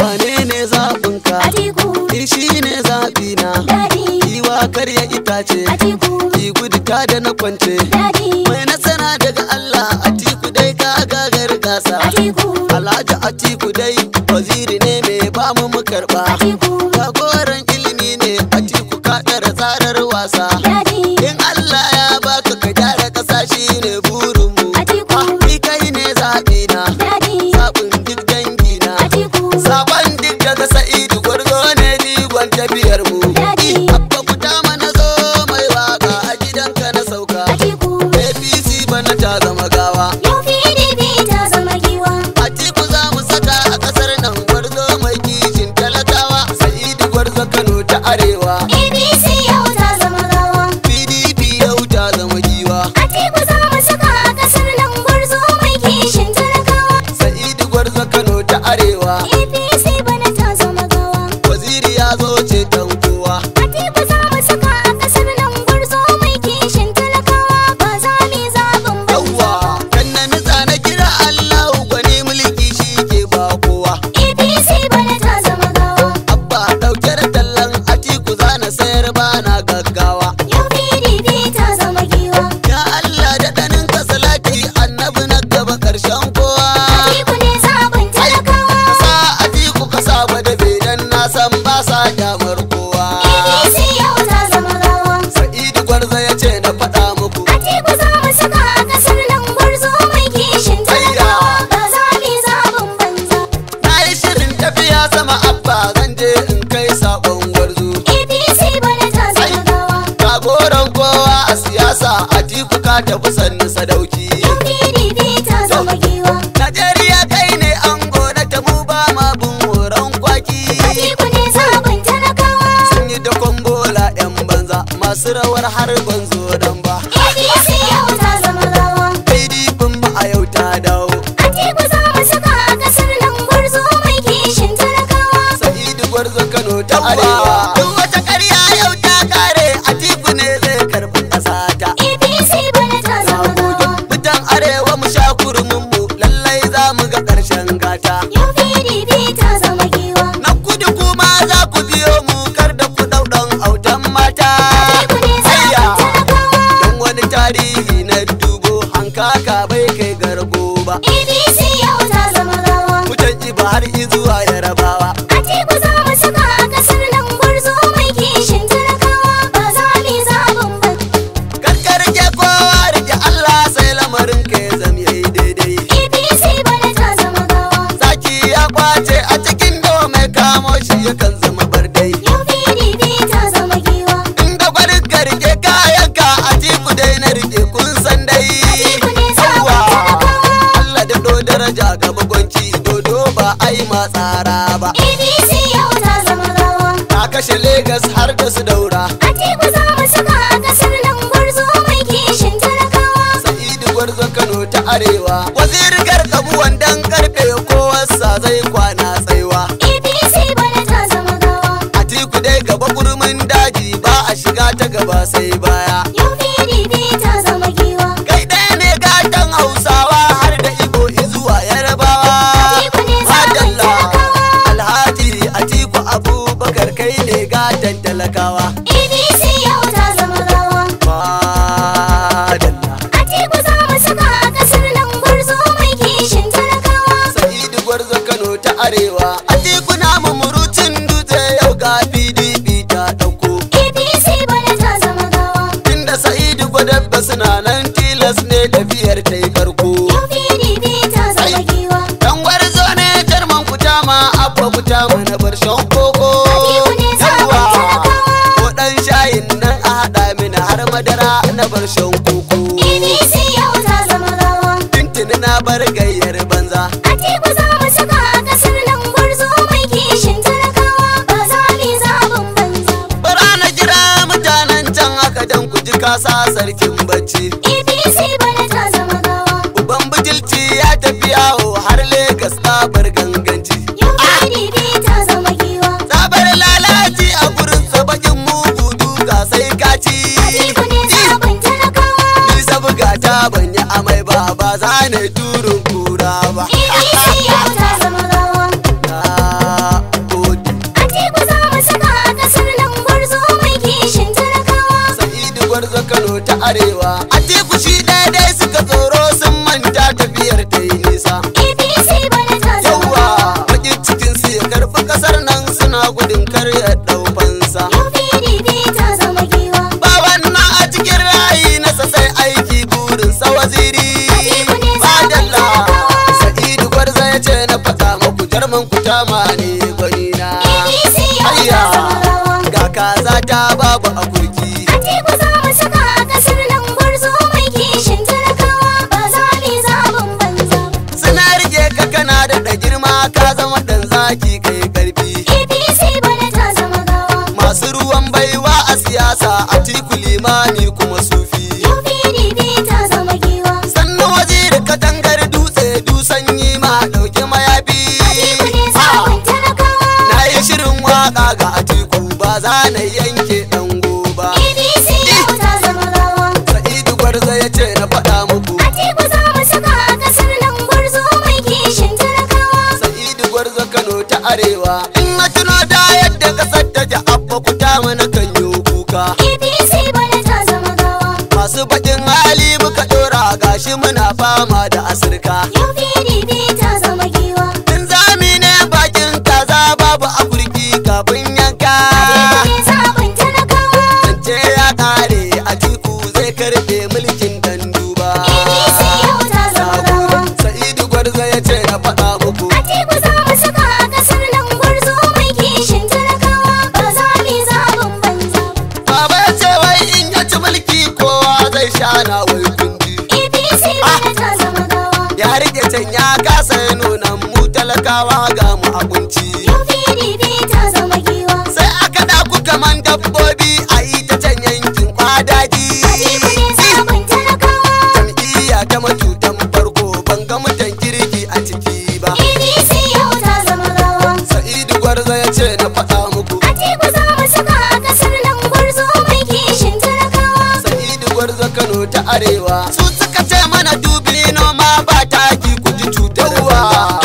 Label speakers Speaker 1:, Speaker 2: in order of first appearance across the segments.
Speaker 1: wane ne zaɓinka? Shi ne zaɓina. Giwa karya itace, ki gudu ta da na kwance. Mai nasara daga Allah, Atiku dai ka gagar gasa. Alhaji Atiku dai waziri ne mai ba mu karɓa. Jagoran ilimi ne Atiku ka ɗara tsarar wasa. In Allah ya baka ka gyara ƙasa shi ne burinmu. Ni kai ne zaɓina, zaɓin duk dangina. Sabon duk daga Sa'idu Gwarzo ne jigon tafiyar mu. Abba guda mana zo mai waka a gidanka na sauka. APC bana ta zama gawa. Atiku za mu saka a ƙasar nan Gwarzo mai kishin talakawa. Sa'idu Gwarzo Kano ta Arewa. PDP yau ta zama giwa. Sa'idu Gwarzo Kano ta Arewa. Waziri ya zo ce dan kowa. Yawwa kan na mitsa na kira Allahu gwani mulki shi ke ba kowa. Abba ɗauke da tallan Atiku za na sayar ba na gaggawa. Ya Allah da ɗanin ka salati annabi na gaba ƙarshen kowa. Kasa Atiku ka saba da bedan na san ba sa kyamar kowa. Sa'idu Gwarzo ya ce na faɗa muku. Na yi shirin tafiya sama Abba zan je in kai saƙon Gwarzo. Jagoran kowa a siyasa Atiku ka tafi sannu sadauki. Najeriya kai ne ango na tamu ba ma bin horon kwaki. Sun yi da kongola 'yan banza masu rawar har banzo dan ba. PDP ma a yau ta dawo. Sa'idu Gwarzo Kano ta Arewa. Duk wata ƙarya yau ta kare Atiku ne zai karɓi ƙasa ta. Mutan Arewa mu sha kurmin mu lallai za mu ga ƙarshen gata. Na kudu kuma za ku biyo mu kar da ku ɗauɗan autan mata. Don wani tarihi na dubo hankaka bai kai gargo ba. Mutan Iba har izuwa Yarabawa. Karkar ke kowa rike Allah sai lamarin ka ya zam yayi daidai. Zaki ya kwace a cikin dome kamo shi yakan zama bardai. Inda gwarin ka rike kayanka Atiku dai na rike kun san dai. Yawwa Allah da do daraja ga bagwanci dodo ba ai ma tsara ba. Ta kashe Legas har da su Daura. Sa'idu Gwarzo Kano ta Arewa. Waziri garkabu wandan karfe kowarsa zai kwana tsaiwa. Atiku dai gaba kurmin daji ba a shiga ta gaba sai baya. Kai ɗaya ne gatan Hausawa har da Igbo izuwa Yarabawa. Madalla Alhaji Atiku Abubakar kai ne gatan talakawa. Madalla Sa'idu Gwarzo Kano ta Arewa. Atiku namu murucin dutse yau ga PDP ta ɗauko. Inda Sa'idu Gwadabba suna nan tilas ne tafiyar ta yi karko. Dan Gwarzo ne jarman kutama Abba kutama na bar shan koko. Yawwa ko ɗan shayin nan a haɗa mini har madara na bar shan koko. Tintini na bar gayyar banza. Bara na jira mutanen can haka dan ku ji kasa sarkin bacci. Uban bijilci ya tafi yawo har Legas tsabar ganganci. Tsabar lalaci a gurin sabakin mugu duka sai kaci. Ni sabuga ta ban yi amai ba ba za ne turun kura ba. dama ne gwanina.
Speaker 2: APC yau ta zama gawa.
Speaker 1: Ga kaza ta babu a kurki.
Speaker 2: Atiku za mu saka a ƙasar nan gwarzo mai kishin talakawa ba za mu yi zaɓin banza.
Speaker 1: Suna rike ka kana da girma ka zama ɗan zaki kai karfi.
Speaker 2: APC bana ta zama gawa.
Speaker 1: Masu ruwan baiwa a siyasa Atiku limami kuma sufi.
Speaker 2: Yau PDP ta zama giwa.
Speaker 1: Sannu waziri katangar dutse dusan yi ma ɗauki mayafi.
Speaker 2: Atiku ne zaɓin talakawa.
Speaker 1: Na yi shirin waka ga Atiku ba za na yanke ɗango ba.
Speaker 2: APC yau ta zama gawa.
Speaker 1: Sa'idu Gwarzo ya ce na faɗa muku.
Speaker 2: Atiku za mu saka a ƙasar nan gwarzo mai kishin talakawa.
Speaker 1: Sa'idu Gwarzo Kano ta Arewa. In na tuno da yadda ƙasar ta ji abba ku ta mana kan yi kuka.
Speaker 2: APC bana ta zama gawa.
Speaker 1: Masu baƙin hali muka ɗora gashi muna fama da asirka.
Speaker 2: Yau PDP ta zama giwa.
Speaker 1: In zami ne bakin kaza babu afirki kafin yanka.
Speaker 2: Atiku ne zaɓin talakawa.
Speaker 1: Zance ya ƙare Atiku zai karɓe mulkin dan duba.
Speaker 2: APC yau ta zama gawa.
Speaker 1: Sa'idu Gwarzo ya ce na faɗa muku.
Speaker 2: Atiku za mu saka a ƙasar nan gwarzo mai kishin talakawa ba za mu yi zaɓin banza.
Speaker 1: Baba ya ce wai in ya ci mulki kowa zai sha na wai kundi.
Speaker 2: APC bana ta zama gawa.
Speaker 1: Ya rike can ya kasa ya nuna mu talakawa ga mu a kunci.
Speaker 2: Yau PDP ta zama giwa.
Speaker 1: Sai aka ɗaku kaman dabbobi a yi ta can yankin kwadaji.
Speaker 2: Atiku ne zaɓin talakawa.
Speaker 1: Jam'iyya ta matutan farko ban ga mutan kirki a ciki ba.
Speaker 2: APC yau ta zama gawa.
Speaker 1: Sa'idu Gwarzo ya ce na faɗa muku.
Speaker 2: Atiku za mu saka a ƙasar nan gwarzo mai kishin talakawa.
Speaker 1: Sa'idu Gwarzo Kano ta Arewa. Su suka ce mana dubi noma ba taki ku ji cutarwa.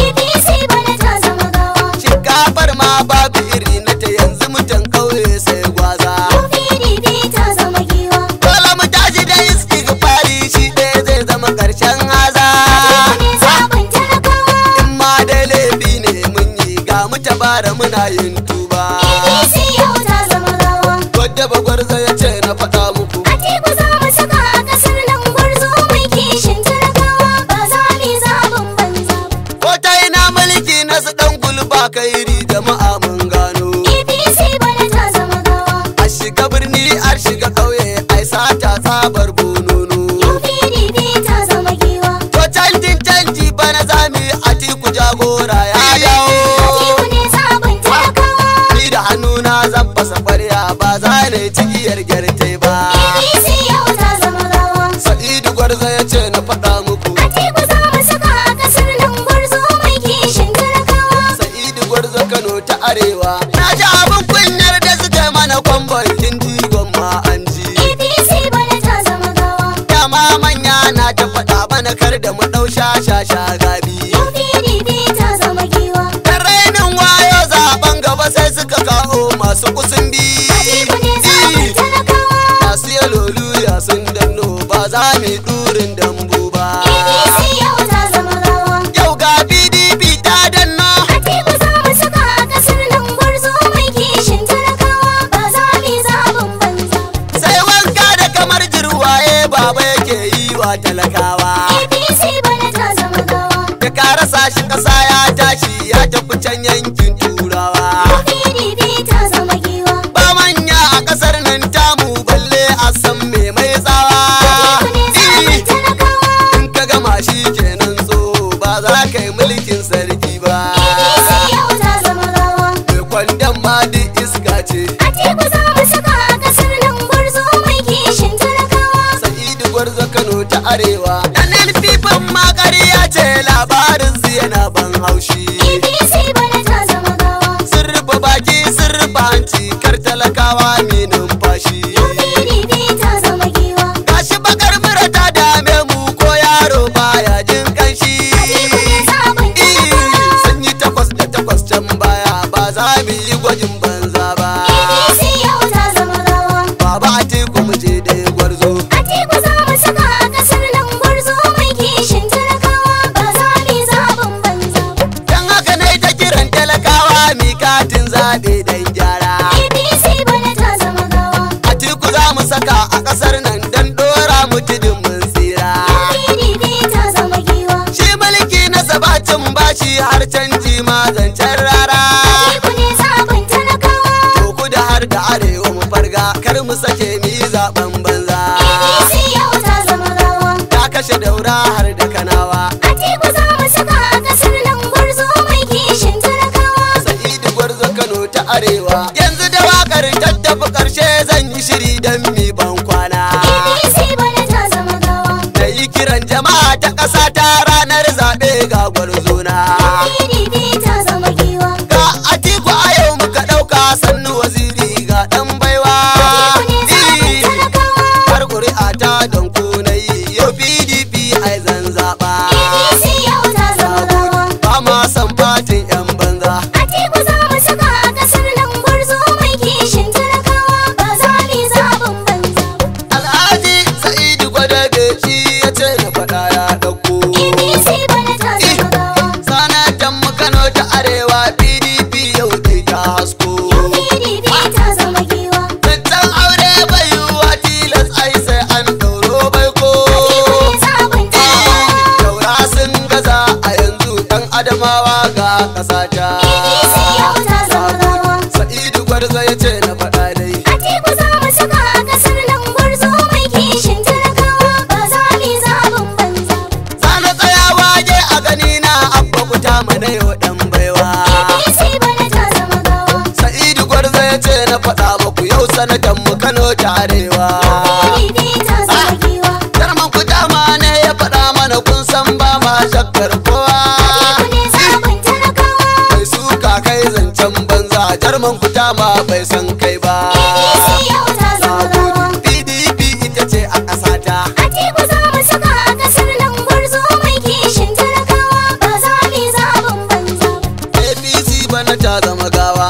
Speaker 2: APC bana ta zama gawa.
Speaker 1: Shinkafar ma babu iri na ta yanzu mutan ƙauye sai gwaza.
Speaker 2: Yau PDP ta zama giwa.
Speaker 1: Dole mu tashi da istighfari shi ɗaya zai zama ƙarshen haza.
Speaker 2: Atiku ne zaɓin talakawa.
Speaker 1: In ma dai laifi ne mun yi ga mu tabara muna yin tuba.
Speaker 2: APC yau ta zama gawa.
Speaker 1: Wadda Bagwarzo ya ce na faɗa muku.
Speaker 2: Atiku za mu saka a ƙasar nan gwarzo mai kishin talakawa ba za mu yi zaɓin banza.
Speaker 1: Ko ta ina mulki na su ɗan gulba kairi jama'a mun gano.
Speaker 2: APC bana ta zama gawa.
Speaker 1: A shiga birni a shiga ƙauye ai sata tsabar bonono.
Speaker 2: Yau PDP ta zama giwa.
Speaker 1: To canji bana zami Atiku jagora ya dawo.
Speaker 2: Atiku ne zaɓin talakawa.
Speaker 1: Ni da hannuna zan fasa ƙwarya ba za na yi cigiyar gyartai ba.
Speaker 2: APC yau ta zama gawa.
Speaker 1: Sa'idu Gwarzo ya ce na faɗa muku.
Speaker 2: Atiku za mu saka a ƙasar nan gwarzo mai kishin talakawa.
Speaker 1: Sa'idu Gwarzo Kano ta Arewa. Na ji abin kunyar da suka yi mana kwambar kin jigon ma an ji.
Speaker 2: APC bana ta zama gawa.
Speaker 1: Dama manya na ta faɗa mana kar da mu ɗau shashasha gabi.
Speaker 2: Yau PDP ta zama giwa.
Speaker 1: Dan rainin wayo zaben gaba sai suka kawo masu kusumbi.
Speaker 2: Atiku ne zaɓin talakawa.
Speaker 1: Masu yaloluya sun danno ba za mu yi ɗurin dambu ba.
Speaker 2: APC yau ta zama gawa.
Speaker 1: Yau ga PDP ta danno.
Speaker 2: Atiku za mu saka a ƙasar nan gwarzo mai kishin talakawa ba za mu yi zaɓin banza.
Speaker 1: Sai wanka da kamar jirwaye baba yake yi wa talakawa.
Speaker 2: APC bana ta zama gawa.
Speaker 1: Da ka rasa shi ƙasa ya tashi ya tafi can yankin turawa.
Speaker 2: Yau PDP ta zama giwa.
Speaker 1: Ba manya a ƙasar nan tamu balle a san me mai tsawa.
Speaker 2: Atiku ne zaɓin talakawa.
Speaker 1: In ka gama shi kenan tsoho ba za ka yi mulkin sarki ba.
Speaker 2: APC yau ta zama gawa.
Speaker 1: Mai kwandon ma duk iska ce.
Speaker 2: Atiku za mu saka a ƙasar nan gwarzo mai kishin talakawa.
Speaker 1: Sa'idu Gwarzo Kano ta Arewa. Ɗan fifan ma ƙarya ce labarin su yana ban haushi.
Speaker 2: APC bana ta zama gawa.
Speaker 1: Sun rufe baki sun rufe hanci kar talakawa mai numfashi.
Speaker 2: Yau PDP ta zama giwa.
Speaker 1: Gashi bakar mura ta dame mu ko yaro baya jin kanshi.
Speaker 2: Atiku ne zaɓin talakawa.
Speaker 1: Sun yi 8 can baya ba za mu yi gwajin banza ba.
Speaker 2: APC yau ta zama gawa.
Speaker 1: Baba Atiku mu je dai Gwarzo.
Speaker 2: Atiku za mu saka a ƙasar nan gwarzo mai kishin talakawa ba za mu yi zaɓin banza.
Speaker 1: Dan haka ne ta kiran talakawa mi katin zaɓe dan gyara.
Speaker 2: APC bana ta zama gawa.
Speaker 1: Atiku za mu saka a ƙasar nan dan ɗora mu tudun mun tsira.
Speaker 2: Yau PDP ta zama giwa.
Speaker 1: Shi mulki na sabacin bashi shi har canji ma zancen rara.
Speaker 2: Atiku ne zaɓin talakawa.
Speaker 1: To kudu har da arewa mu farga kar mu sake mi zaben banza.
Speaker 2: APC yau ta zama gawa.
Speaker 1: Ta kashe Daura har da Kanawa.
Speaker 2: Atiku za mu saka a ƙasar nan gwarzo mai kishin talakawa.
Speaker 1: Sa'idu Gwarzo Kano ta arewa. Yanzu da wakar tattafi ƙarshe zan yi shiri don mi ban kwana.
Speaker 2: APC bana ta zama gawa.
Speaker 1: Da yi kiran jama'a ta ƙasa ta ranar zaɓe ga gwarzona.
Speaker 2: PDP ta zama giwa.
Speaker 1: Ga Atiku a yau muka ɗauka sannu waziri ga ɗan baiwa.
Speaker 2: Atiku ne zaɓin talakawa.
Speaker 1: Har ƙuri'a ta don ku na yi yau PDP ai zan zaɓa.
Speaker 2: APC yau ta zama gawa.
Speaker 1: Ba ma san fatin 'yan banza.
Speaker 2: Atiku za mu saka a ƙasar nan gwarzo mai kishin talakawa. Ba za mu yi zaɓin banza ba.
Speaker 1: Alhaji Sa'idu Gwadabe shi ya ce na faɗa ya ɗauko.
Speaker 2: APC bana ta zama gawa.
Speaker 1: Sanatan mu Kano ta arewa PDP yau dai ta hasko.
Speaker 2: PDP ta zama giwa.
Speaker 1: Zancen aure bai yiwuwa tilas ai sai an ɗauro baiko.
Speaker 2: Atiku ne zaɓin talakawa.
Speaker 1: Daura sun gaza a yanzu ɗan Adamawa ga ƙasata.
Speaker 2: APC yau ta zama gawa.
Speaker 1: Sa'idu Gwarzo ya ce na faɗa dai.
Speaker 2: Atiku za mu saka a ƙasar nan gwarzo mai kishin talakawa. Ba za mu yi zaɓin banza ba.
Speaker 1: Sana tsaya waje a gani na abba kuta mana yau ɗan baiwa.
Speaker 2: APC bana ta zama gawa.
Speaker 1: Sa'idu Gwarzo ya ce na faɗa muku yau sanatan mu Kano ta arewa.
Speaker 2: PDP ta zama giwa.
Speaker 1: Jarman ku dama ne ya faɗa mana kun san ba ma shakkar kowa.
Speaker 2: Atiku ne zaɓin talakawa.
Speaker 1: Mai suka kai zancen banza jarman ku dama bai san kai ba.
Speaker 2: APC yau ta zama gawa.
Speaker 1: PDP ita ce a ƙasata.
Speaker 2: Atiku za mu saka a ƙasar nan gwarzo mai kishin talakawa. Ba za mu yi zaɓin banza ba.
Speaker 1: APC bana ta zama gawa.